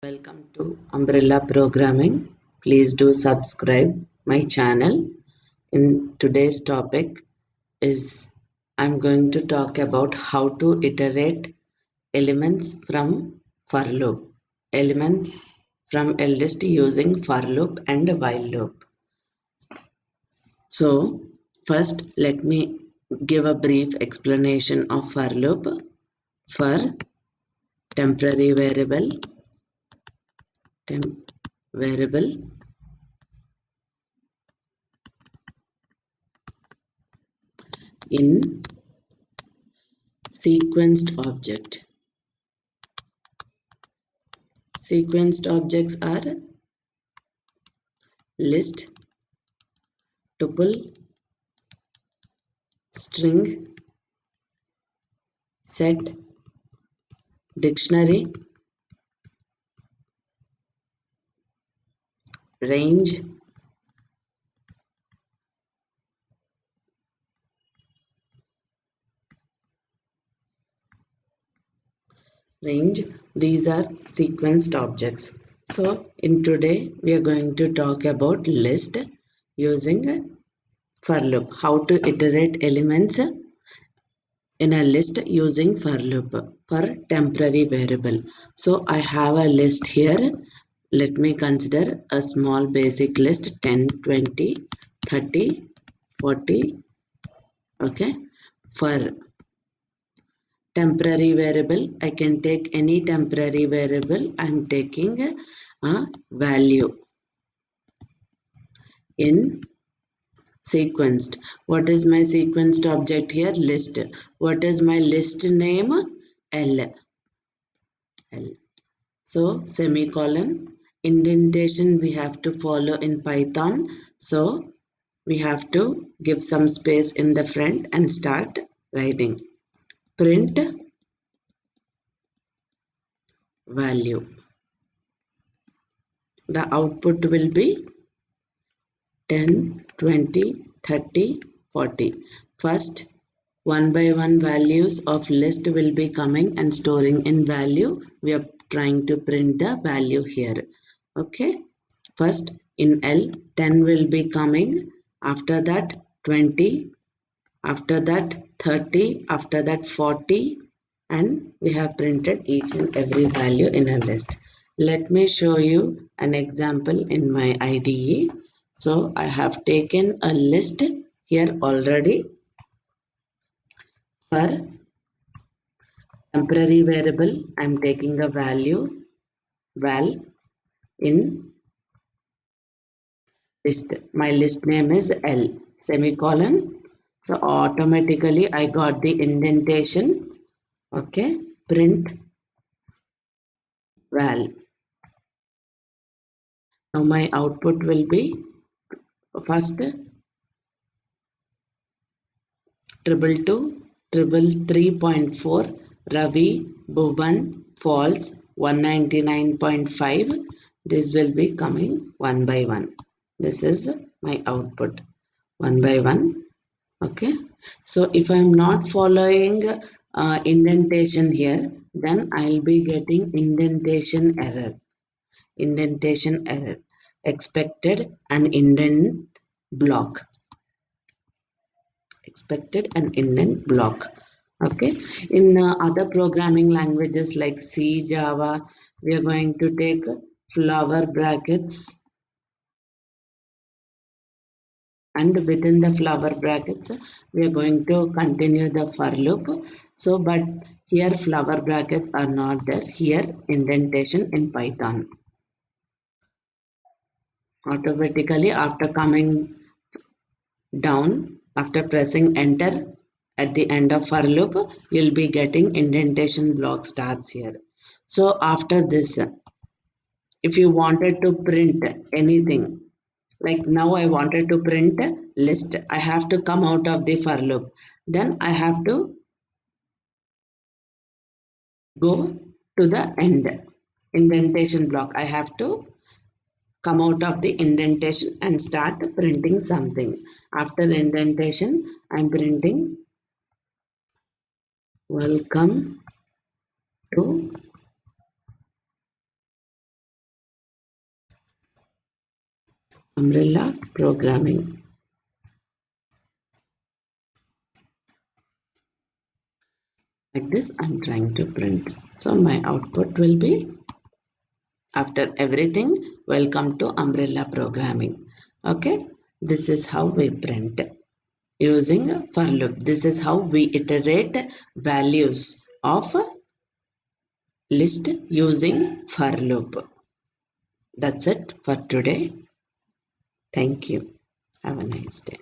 Welcome to Umbrella Programming. Please do subscribe my channel. In today's topic is I'm going to talk about how to iterate elements from for loop. Elements from a list using for loop and while loop. So first let me give a brief explanation of for loop. For temporary variable in sequenced object. Sequenced objects are list, tuple, string, set, dictionary, range, range. These are sequenced objects. So in today we are going to talk about list using for loop. How to iterate elements in a list using for loop for temporary variable. So I have a list here. Let me consider a small basic list 10, 20, 30, 40. Okay. For temporary variable, I can take any temporary variable. I'm taking a value in sequenced. What is my sequenced object here? List. What is my list name? L. So semicolon. Indentation we have to follow in Python. So we have to give some space in the front and start writing. Print value. The output will be 10, 20, 30, 40. First, one by one values of list will be coming and storing in value. We are trying to print the value here. Okay. First in L, 10 will be coming. After that, 20. After that, 30. After that, 40. And we have printed each and every value in a list. Let me show you an example in my IDE. So I have taken a list here already. For temporary variable, I am taking a value val in list. My list name is L semicolon. So automatically I got the indentation. Okay, print val. Now my output will be first triple two, triple 3.4, Ravi, Bhuvan, false 199.5. This will be coming one by one. This is my output one by one. Okay. So if I am not following indentation here, then I'll be getting indentation error. Indentation error. Expected an indent block. Expected an indent block. Okay, in other programming languages like C, Java, we are going to take flower brackets, and within the flower brackets we are going to continue the for loop. So but here flower brackets are not there. Here indentation in Python. Automatically after coming down, after pressing enter at the end of for loop, you'll be getting indentation block starts here. So after this, if you wanted to print anything, like now I wanted to print list, I have to come out of the for loop. Then I have to go to the end indentation block. I have to come out of the indentation and start printing something. After indentation, I'm printing welcome to umbrella programming. Like this, I'm trying to print. So my output will be, after everything, welcome to umbrella programming. Okay, this is how we print using for loop. This is how we iterate values of list using for loop. That's it for today. Thank you. Have a nice day.